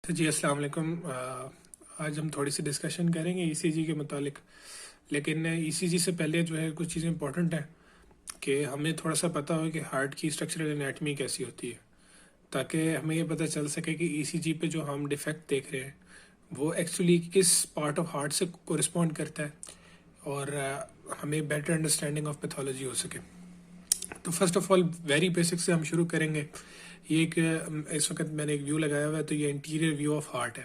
तो जी अस्सलाम वालेकुम। आज हम थोड़ी सी डिस्कशन करेंगे ईसीजी के मुतालिक। लेकिन ईसीजी से पहले जो है कुछ चीज़ें इंपॉर्टेंट हैं कि हमें थोड़ा सा पता हो कि हार्ट की स्ट्रक्चरल एनाटमी कैसी होती है, ताकि हमें ये पता चल सके कि ईसीजी पे जो हम डिफेक्ट देख रहे हैं वो एक्चुअली किस पार्ट ऑफ हार्ट से कोरिस्पॉन्ड करता है, और हमें बेटर अंडरस्टैंडिंग ऑफ पैथोलॉजी हो सके। तो first of all very basic से हम शुरू करेंगे। ये एक इस वक्त मैंने एक व्यू लगाया हुआ है, तो ये इंटीरियर व्यू ऑफ हार्ट है।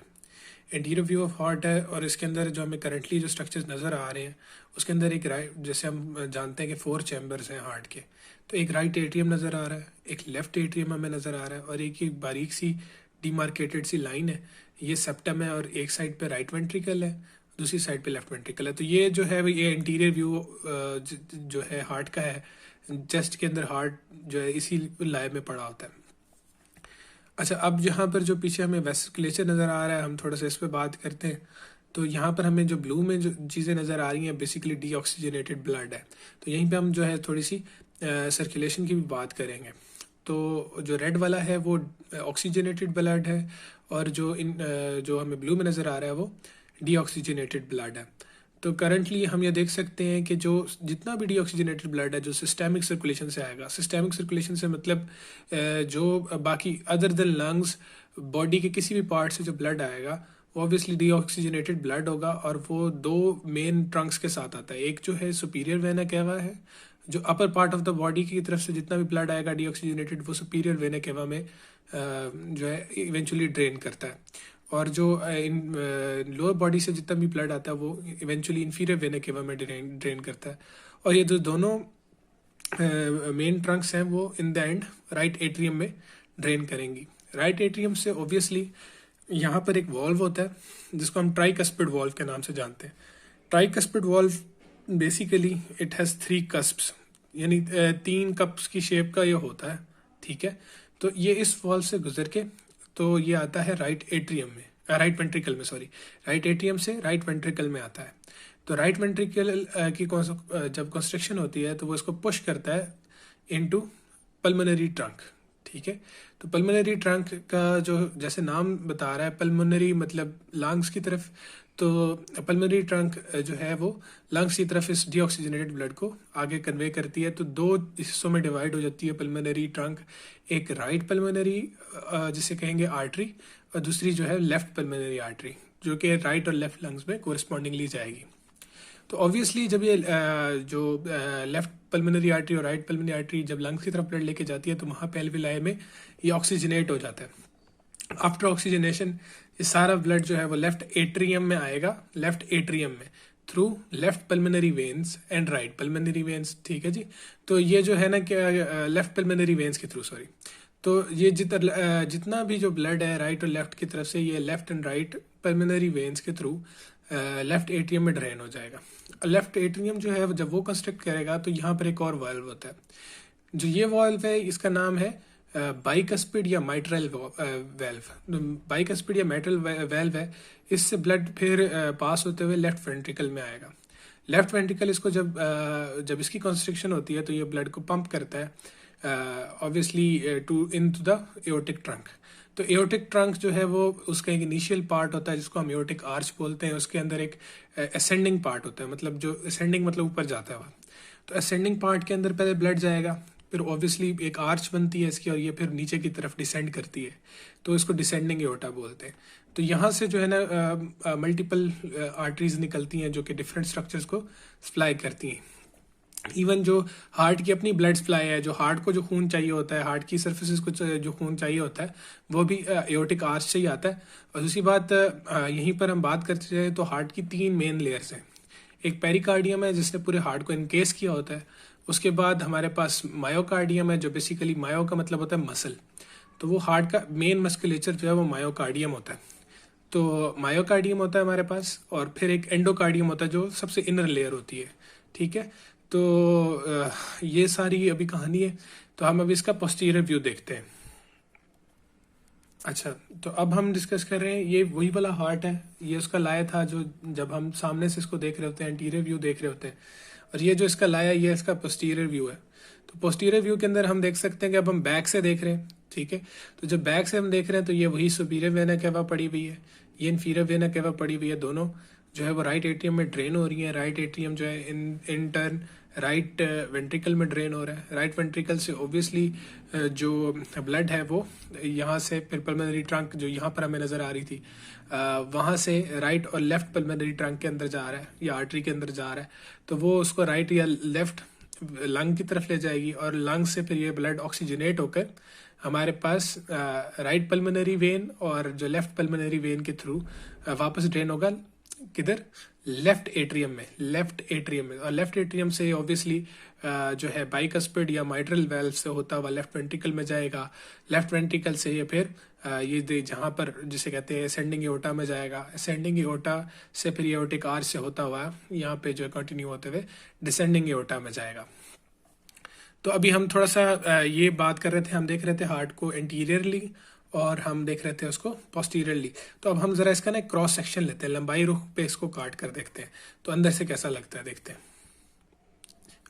इंटीरियर व्यू ऑफ हार्ट है और इसके अंदर जो हमें करंटली जो स्ट्रक्चर्स नज़र आ रहे हैं उसके अंदर एक राइट, जैसे हम जानते हैं कि 4 चैम्बर्स हैं हार्ट के, तो एक राइट एट्रियम नज़र आ रहा है, एक लेफ्ट एट्रियम हमें नज़र आ रहा है, और एक बारीक सी डिमार्केटेड सी लाइन है, ये सेप्टम है, और एक साइड पे राइट वेंट्रिकल है, दूसरी साइड पे लेफ्ट वेंट्रिकल है। तो ये जो है ये इंटीरियर व्यू जो है हार्ट का है। चेस्ट के अंदर हार्ट जो है इसी लाए में पड़ा होता है। अच्छा, अब यहाँ पर जो पीछे हमें वेसिकुलेचर नज़र आ रहा है, हम थोड़ा सा इस पर बात करते हैं। तो यहाँ पर हमें जो ब्लू में जो चीज़ें नज़र आ रही हैं बेसिकली डीऑक्सीजनेटेड ब्लड है। तो यहीं पे हम जो है थोड़ी सी सर्कुलेशन की भी बात करेंगे। तो जो रेड वाला है वो ऑक्सीजनेटेड ब्लड है, और जो हमें ब्लू में नज़र आ रहा है वो डीऑक्सीजनेटेड ब्लड है। तो करंटली हम ये देख सकते हैं कि जो जितना भी डीऑक्सीजनेटेड ब्लड है जो सिस्टेमिक सर्कुलेशन से आएगा, सिस्टेमिक सर्कुलेशन से मतलब जो बाकी अदर देन लंग्स बॉडी के किसी भी पार्ट से जो ब्लड आएगा वो ऑब्वियसली डीऑक्सीजनेटेड ब्लड होगा, और वो दो मेन ट्रंक्स के साथ आता है। एक जो है सुपीरियर वेना केवा है, जो upper part of the body की तरफ से जितना भी ब्लड आएगा डीऑक्सीजनेटेड वो सुपीरियर वेना केवा में जो है इवेंचुअली ड्रेन करता है, और जो लोअर बॉडी से जितना भी ब्लड आता है वो इवेंचुअली इन्फीरियर वेना केवा में ड्रेन करता है। और ये जो दोनों मेन ट्रंक्स हैं वो in the end right atrium में ड्रेन करेंगी। राइट एट्रियम से ऑब्वियसली यहाँ पर एक वॉल्व होता है जिसको हम ट्राइकस्पिड वॉल्व के नाम से जानते हैं। Tricuspid valve basically it has 3 कस्प्स, यानी 3 कप्स की शेप का ये होता है, ठीक है। तो ये इस वॉल्व से गुजर के तो ये आता है राइट एट्रियम में, राइट वेंट्रिकल में, सॉरी, राइट एट्रियम से राइट वेंट्रिकल में आता है। तो राइट वेंट्रिकल की जब कंस्ट्रक्शन होती है तो वो इसको पुश करता है इनटू पल्मोनरी ट्रंक, ठीक है। तो पल्मोनरी ट्रंक का जो जैसे नाम बता रहा है, पल्मोनरी मतलब लंग्स की तरफ, तो पल्मोनरी ट्रंक जो है वो लंग्स की तरफ इस डीऑक्सीजनेटेड ब्लड को आगे कन्वे करती है। तो 2 हिस्सों में डिवाइड हो जाती है पल्मोनरी ट्रंक, एक राइट पल्मोनरी जिसे कहेंगे आर्टरी, और दूसरी जो है लेफ्ट पल्मोनरी आर्टरी, जो कि राइट और लेफ्ट लंग्स में कोरिस्पॉन्डिंगली जाएगी। तो ऑब्वियसली जब ये जो लेफ्ट पल्मोनरी आर्टरी और राइट पल्मोनरी आर्टरी जब लंग्स की तरफ ब्लड लेके जाती है तो वहाँ पे एल्विलाई में ये ऑक्सीजनेट हो जाता है। आफ्टर ऑक्सीजनेशन ये सारा ब्लड जो है वो लेफ्ट एट्रियम में आएगा, लेफ्ट एट्रियम में through left pulmonary veins and right pulmonary veins, ठीक है जी। तो ये जो है ना कि लेफ्ट पल्मोनरी वेन्स के थ्रू, सॉरी, तो ये जितना भी जो ब्लड है राइट और लेफ्ट की तरफ से ये left and right pulmonary veins के थ्रू लेफ्ट एट्रियम में ड्रेन हो जाएगा। लेफ्ट एट्रियम जो है जब वो कंस्ट्रक्ट करेगा तो यहाँ पर एक और वाल्व होता है। जो ये वाल्व है इसका नाम है बाइकस्पिड या माइट्रल वेल्व। बाइकस्पिड या माइट्रल वेल्व है, इससे ब्लड फिर पास होते हुए लेफ्ट वेंट्रिकल में आएगा। लेफ्ट वेंट्रिकल इसको जब इसकी कंस्ट्रक्शन होती है तो ये ब्लड को पंप करता है obviously to into the aortic trunk. तो एओर्टिक ट्रंक जो है वो उसका एक इनिशियल पार्ट होता है जिसको हम एओर्टिक आर्च बोलते हैं। उसके अंदर एक असेंडिंग पार्ट होता है, मतलब जो असेंडिंग मतलब ऊपर जाता है वह। तो असेंडिंग पार्ट के अंदर पहले ब्लड जाएगा, फिर ऑब्वियसली एक आर्च बनती है इसकी, और ये फिर नीचे की तरफ डिसेंड करती है, तो इसको डिसेंडिंग एओर्टा बोलते हैं। तो यहाँ से जो है ना मल्टीपल आर्टरीज निकलती हैं जो कि डिफरेंट स्ट्रक्चर्स को सप्लाई करती हैं। इवन जो हार्ट की अपनी ब्लड सप्लाई है, जो हार्ट को जो खून चाहिए होता है, हार्ट की सर्फेसिस को जो खून चाहिए होता है वो भी एओर्टिक आर्च से ही आता है। और दूसरी बात यहीं पर हम बात करते हैं तो हार्ट की 3 मेन लेयर्स हैं। एक पेरिकार्डियम है जिसने पूरे हार्ट को इनकेस किया होता है। उसके बाद हमारे पास मायोकार्डियम है, जो बेसिकली मायो का मतलब होता है मसल, तो वो हार्ट का मेन मस्कुलेचर जो है वो मायोकार्डियम होता है। तो मायोकार्डियम होता है हमारे पास, और फिर एक एंडोकार्डियम होता है जो सबसे इनर लेयर होती है, ठीक है। तो ये सारी अभी कहानी है। तो हम अभी इसका पोस्टीरियर व्यू देखते हैं। अच्छा, तो अब हम डिस्कस कर रहे हैं, ये वही वाला हार्ट है, ये उसका लाया था जो जब हम सामने से इसको देख रहे होते हैं, एंटीरियर व्यू देख रहे होते हैं, और ये जो इसका लाया ये इसका पोस्टीरियर व्यू है। तो पोस्टीरियर व्यू के अंदर हम देख सकते हैं कि अब हम बैक से देख रहे हैं, ठीक है। तो जब बैक से हम देख रहे हैं तो ये वही सुपीरियर वेना केवा पड़ी हुई है, ये इन्फीरियर वेना केवा पड़ी हुई है, दोनों जो है वो राइट एट्रियम में ड्रेन हो रही है। राइट एट्रियम जो है इन टर्न राइट वेंट्रिकल में ड्रेन हो रहा है। राइट वेंट्रिकल से ऑब्वियसली जो ब्लड है वो यहाँ से फिर पल्मोनरी ट्रंक जो यहाँ पर हमें नज़र आ रही थी वहाँ से राइट और लेफ्ट पल्मोनरी ट्रंक के अंदर जा रहा है या आर्टरी के अंदर जा रहा है, तो वो उसको राइट या लेफ्ट लंग की तरफ ले जाएगी और लंग से फिर ये ब्लड ऑक्सीजनेट होकर हमारे पास राइट पल्मोनरी वेन और जो लेफ्ट पल्मोनरी वेन के थ्रू वापस ड्रेन होगा किधर, लेफ्ट एट्रियम में। लेफ्ट एट्रियम में, और लेफ्ट एट्रियम से ऑब्वियसली जो है बाइकस्पिड या माइट्रल वेल्व से होता हुआ लेफ्ट वेंट्रिकल में जाएगा। लेफ्ट वेंट्रिकल से ये फिर ये जहाँ पर जिसे कहते हैं असेंडिंग एओर्टा में जाएगा। असेंडिंग एओर्टा से फिर एओर्टिक आर्च से होता हुआ यहाँ पे जो कंटिन्यू होते हुए डिसेंडिंग एओर्टा में जाएगा। तो अभी हम थोड़ा सा ये बात कर रहे थे, हम देख रहे थे हार्ट को एंटीरियरली और हम देख रहे थे उसको पोस्टीरियरली। तो अब हम जरा इसका ना क्रॉस सेक्शन लेते हैं, लंबाई रुख पे इसको काट कर देखते हैं तो अंदर से कैसा लगता है, देखते हैं।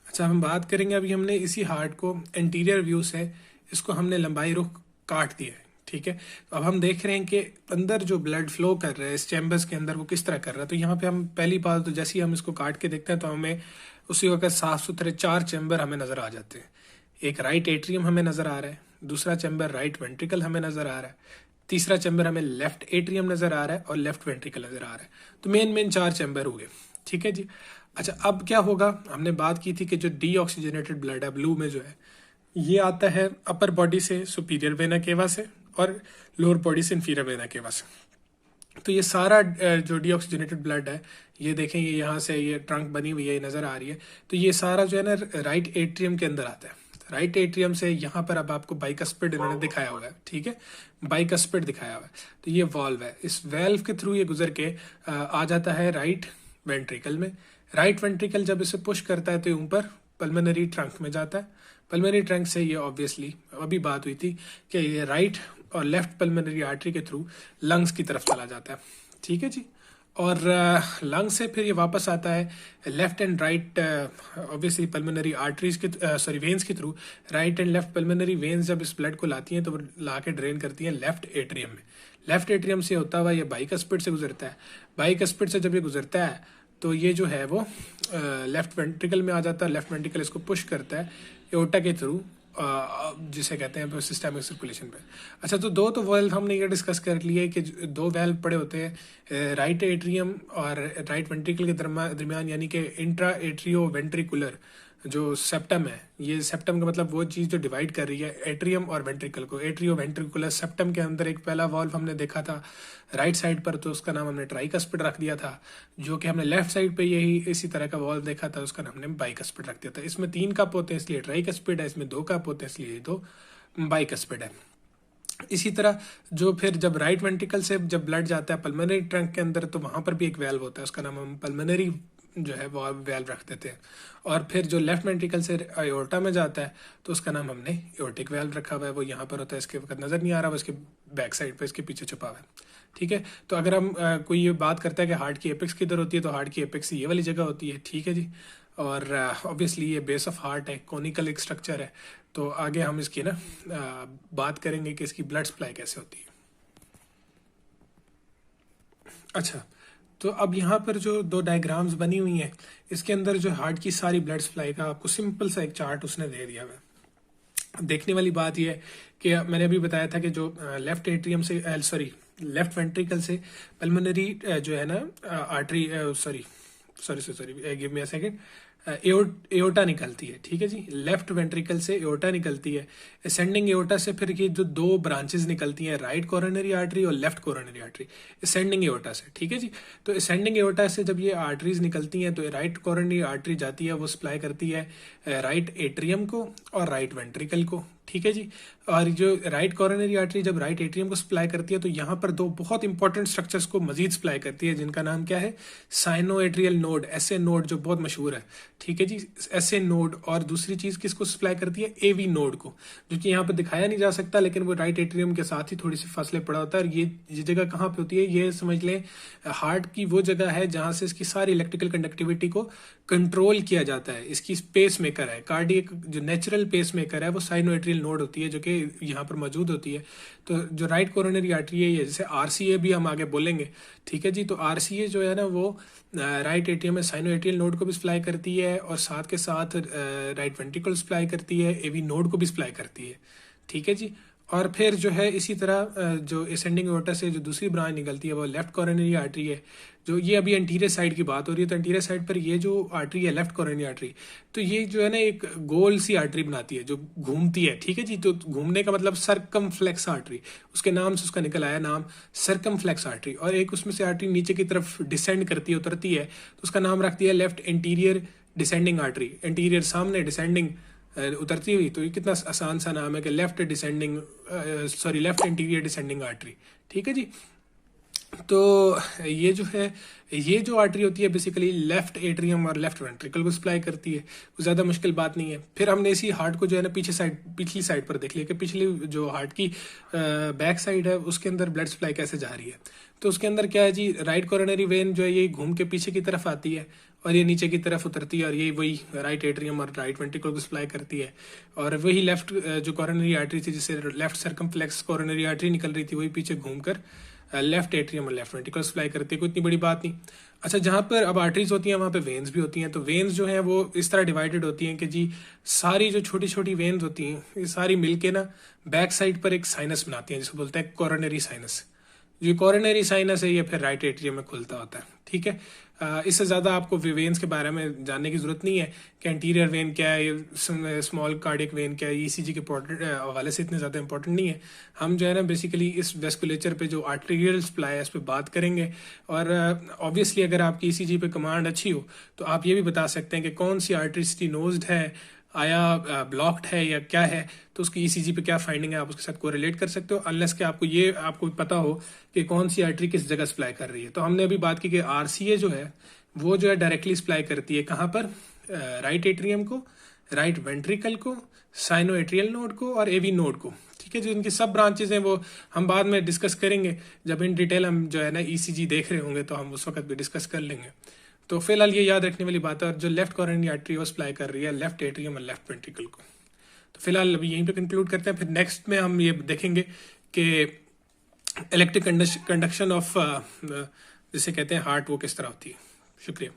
अच्छा, हम बात करेंगे अभी हमने इसी हार्ट को एंटीरियर व्यू से इसको हमने लंबाई रुख काट दिया है, ठीक है। तो अब हम देख रहे हैं कि अंदर जो ब्लड फ्लो कर रहा है इस चैम्बर्स के अंदर वो किस तरह कर रहा है। तो यहाँ पे हम पहली बात तो जैसे ही हम इसको काट के देखते हैं तो हमें उसी वक्त साफ सुथरे 4 चैम्बर हमें नजर आ जाते हैं। एक राइट एट्रियम हमें नजर आ रहा है, दूसरा चैम्बर राइट वेंट्रिकल हमें नजर आ रहा है, तीसरा चैम्बर हमें लेफ्ट एट्रियम नजर आ रहा है और लेफ्ट वेंट्रिकल नजर आ रहा है। तो मेन 4 चैम्बर हो गए, ठीक है जी। अच्छा, अब क्या होगा, हमने बात की थी कि जो डीऑक्सीजनेटेड ब्लड है ब्लू में जो है ये आता है अपर बॉडी से सुपीरियर वेना केवा से और लोअर बॉडी से इन्फीरियर वेना केवा से। तो ये सारा जो डीऑक्सीजनेटेड ब्लड है ये देखें, ये यहाँ से ये ट्रंक बनी हुई है नजर आ रही है। तो ये सारा जो है ना राइट एट्रियम के अंदर आता है। राइट एट्रियम से यहाँ पर अब आपको बाइकस्पिड इन्होंने दिखाया हुआ है, ठीक है, बाइकस्पिड दिखाया हुआ है। तो ये वॉल्व है, इस वेल्व के थ्रू ये गुजर के आ जाता है राइट वेंट्रिकल में। राइट वेंट्रिकल जब इसे पुश करता है तो ऊपर पल्मोनरी ट्रंक में जाता है। पल्मोनरी ट्रंक से ये ऑब्वियसली अभी बात हुई थी कि ये राइट और लेफ्ट पल्मोनरी आर्टरी के थ्रू लंग्स की तरफ चला जाता है, ठीक है जी। और लंग से फिर ये वापस आता है left and right obviously pulmonary arteries के वेन्स के through. Right and left pulmonary veins जब इस ब्लड को लाती हैं तो वो ला के ड्रेन करती हैं लेफ्ट एट्रियम में। लेफ्ट एट्रियम से होता हुआ ये बाइकस्पिड से गुजरता है। बाइकस्पिड से जब ये गुजरता है तो ये जो है वो लेफ्ट वेंट्रिकल में आ जाता है। लेफ्ट वेंट्रिकल इसको पुश करता है एओर्टा के थ्रू जिसे कहते हैं सिस्टमिक सर्कुलेशन पे। अच्छा, तो दो वेल्व हमने ये डिस्कस कर लिए कि 2 वेल्व पड़े होते हैं राइट एट्रियम और राइट वेंट्रिकल के दरमियान, यानी कि इंट्रा एट्रियो वेंट्रिकुलर जो सेप्टम है। ये सेप्टम का मतलब वो चीज़ जो डिवाइड कर रही है एट्रियम और वेंट्रिकल को। एट्रियो वेंट्रिकुलर सेप्टम के अंदर एक पहला वॉल्व हमने देखा था राइट साइड पर, तो उसका नाम हमने ट्राइकस्पिड रख दिया था। जो कि हमने लेफ्ट साइड पे यही इसी तरह का वॉल्व देखा था, उसका नाम हमने बाइकस्पिड रख दिया था। इसमें 3 कप होते हैं इसलिए ट्राइकस्पिड है, इसमें 2 कप होते हैं इसलिए 2 बाइकस्पिड है। इसी तरह जो फिर जब राइट वेंट्रिकल से जब ब्लड जाता है पल्मोनरी ट्रंक के अंदर तो वहां पर भी एक वेल्व होता है, उसका नाम हम पल्मोनरी जो है वो वेल्व रख देते हैं। और फिर जो लेफ्ट वेंट्रिकल से एओर्टा में जाता है तो उसका नाम हमने एओर्टिक वेल्व रखा हुआ है, वो यहाँ पर होता है, इसके वक्त नजर नहीं आ रहा, वो इसके बैक साइड पे इसके पीछे छुपा हुआ है, ठीक है। तो अगर हम कोई ये बात करता है कि हार्ट की एपेक्स किधर होती है तो हार्ट की एपेक्स ये वाली जगह होती है, ठीक है जी। और ऑब्वियसली ये बेस ऑफ हार्ट है, कोनिकल एक स्ट्रक्चर है। तो आगे हम इसकी ना बात करेंगे कि इसकी ब्लड सप्लाई कैसे होती है। अच्छा, तो अब यहाँ पर जो 2 डायग्राम्स बनी हुई हैं इसके अंदर जो हार्ट की सारी ब्लड सप्लाई का आपको सिंपल सा एक चार्ट उसने दे दिया हुआ है। देखने वाली बात यह है कि मैंने अभी बताया था कि जो लेफ्ट एट्रियम से लेफ्ट वेंट्रिकल से पल्मोनरी जो है ना artery give me a second, aorta निकलती है, ठीक है जी। लेफ्ट वेंट्रिकल से एओर्टा निकलती है। असेंडिंग एओर्टा से फिर ये जो 2 ब्रांचेस निकलती हैं राइट कोरोनरी आर्टरी और left coronary artery, ascending aorta से, ठीक है जी। तो असेंडिंग एओर्टा से जब ये आर्टरीज निकलती हैं तो राइट कोरोनरी आर्टरी जाती है, वो सप्लाई करती है राइट एट्रियम को और राइट वेंट्रिकल को, ठीक है जी। और जो राइट कोरोनरी आर्टरी जब राइट एट्रियम को सप्लाई करती है तो यहाँ पर 2 बहुत इंपॉर्टेंट स्ट्रक्चर्स को मजीद सप्लाई करती है, जिनका नाम क्या है, cyano atrial node, SA node, जो बहुत मशहूर है, ठीक है जी, एसए नोड। और दूसरी चीज किसको सप्लाई करती है, एवी नोड को, जो कि यहाँ पर दिखाया नहीं जा सकता लेकिन वो राइट एट्रियम के साथ ही थोड़ी सी फासले पड़ा होता है। और ये जगह कहाँ पे होती है, ये समझ लें हार्ट की वो जगह है जहां से इसकी सारी इलेक्ट्रिकल कंडक्टिविटी को कंट्रोल किया जाता है। इसकी पेस मेकर है, कार्डियक जो नेचुरल पेस मेकर है वो साइनो एट्रियल नोड होती है जो कि यहाँ पर मौजूद होती है। तो जो राइट कोरोनरी आर्टरी है, ये जैसे आरसीए भी हम आगे बोलेंगे, ठीक है जी। तो आरसीए जो है ना वो राइट एट्रियम में साइनोएट्रियल नोड को भी सप्लाई करती है और साथ के साथ राइट वेंट्रिकल सप्लाई करती है, एवी नोड को भी सप्लाई करती है, ठीक है जी। और फिर जो है इसी तरह जो असेंडिंग एओर्टा से जो दूसरी ब्रांच निकलती है वो लेफ्ट कोरोनरी आर्टरी है। जो ये अभी एंटीरियर साइड की बात हो रही है, तो एंटीरियर साइड पर ये जो आर्टरी है लेफ्ट कोरोनरी आर्टरी, तो ये जो है ना एक गोल सी आर्टरी बनाती है जो घूमती है, ठीक है जी। तो घूमने का मतलब सर्कमफ्लेक्स आर्टरी, उसके नाम से उसका निकल आया नाम सर्कमफ्लेक्स आर्टरी। और एक उसमें से आर्टरी नीचे की तरफ डिसेंड करती है, उतरती है, तो उसका नाम रख दिया left anterior descending artery. Anterior सामने, डिसेंडिंग उतरती हुई, तो ये कितना आसान सा नाम है कि left left anterior descending artery, ठीक है जी। तो ये जो है, ये जो आर्टरी होती है बेसिकली लेफ्ट एट्रियम और लेफ्ट वेंट्रिकल को सप्लाई करती है, कोई ज़्यादा मुश्किल बात नहीं है। फिर हमने इसी हार्ट को जो है ना पिछली साइड पर देख लिया कि पिछली जो हार्ट की बैक साइड है उसके अंदर ब्लड सप्लाई कैसे जा रही है। तो उसके अंदर क्या है जी, राइट कोरोनरी वेन जो है ये घूम के पीछे की तरफ आती है और ये नीचे की तरफ उतरती है और ये वही राइट एट्रियम और राइट वेंट्रिकल को सप्लाई करती है। और वही लेफ्ट जो कोरोनरी आर्टरी थी, जिससे लेफ्ट सर्कमफ्लेक्स कोरोनरी आर्टरी निकल रही थी, वही पीछे घूमकर लेफ्ट एट्रियम और लेफ्ट वेंट्रिकल सप्लाई करती है, कोई इतनी बड़ी बात नहीं। अच्छा, जहाँ पर अब आर्टरीज होती हैं वहाँ पे वेन्स भी होती हैं। तो वेन्स जो हैं वो इस तरह डिवाइडेड होती हैं कि जी सारी जो छोटी छोटी वेन्स होती हैं ये सारी मिलके ना बैक साइड पर एक साइनस बनाती हैं, जिसको बोलते हैं कोरोनरी साइनस। जो कोरोनरी साइनस है ये फिर राइट एट्रियम में खुलता होता है, ठीक है। इससे ज़्यादा आपको वेन्स के बारे में जानने की जरूरत नहीं है कि एंटीरियर वेन क्या है, स्मॉल कार्डियक वेन क्या है, ईसीजी के हवाले से इतने ज़्यादा इंपॉर्टेंट नहीं है। हम जो है ना बेसिकली इस वेस्कुलेचर पे जो आर्टेरियल सप्लाई है इस पर बात करेंगे। और ऑब्वियसली अगर आपकी ईसीजी पे कमांड अच्छी हो तो आप ये भी बता सकते हैं कि कौन सी आर्टरी स्टेनोज्ड है, आया ब्लॉक्ड है या क्या है, तो उसकी ईसीजी पे क्या फाइंडिंग है आप उसके साथ कोरिलेट कर सकते हो, अनलेस कि आपको पता हो कि कौन सी आर्टरी किस जगह सप्लाई कर रही है। तो हमने अभी बात की कि आरसीए जो है वो जो है डायरेक्टली सप्लाई करती है कहाँ पर, राइट एट्रियम को, राइट वेंट्रिकल को, साइनोएट्रियल नोड को और एवी नोड को, ठीक है। जो इनकी सब ब्रांचेज हैं वो हम बाद में डिस्कस करेंगे, जब इन डिटेल हम जो है ना ईसीजी देख रहे होंगे तो हम उस वक्त भी डिस्कस कर लेंगे। तो फिलहाल ये याद रखने वाली बात है। और जो लेफ्ट कोरोनरी आर्टरी वो सप्लाई कर रही है लेफ्ट एट्रियम और लेफ्ट वेंट्रिकल को। तो फिलहाल अभी यहीं पे कंक्लूड करते हैं, फिर नेक्स्ट में हम ये देखेंगे कि इलेक्ट्रिक कंडक्शन ऑफ जिसे कहते हैं हार्ट, वो किस तरह होती है। शुक्रिया।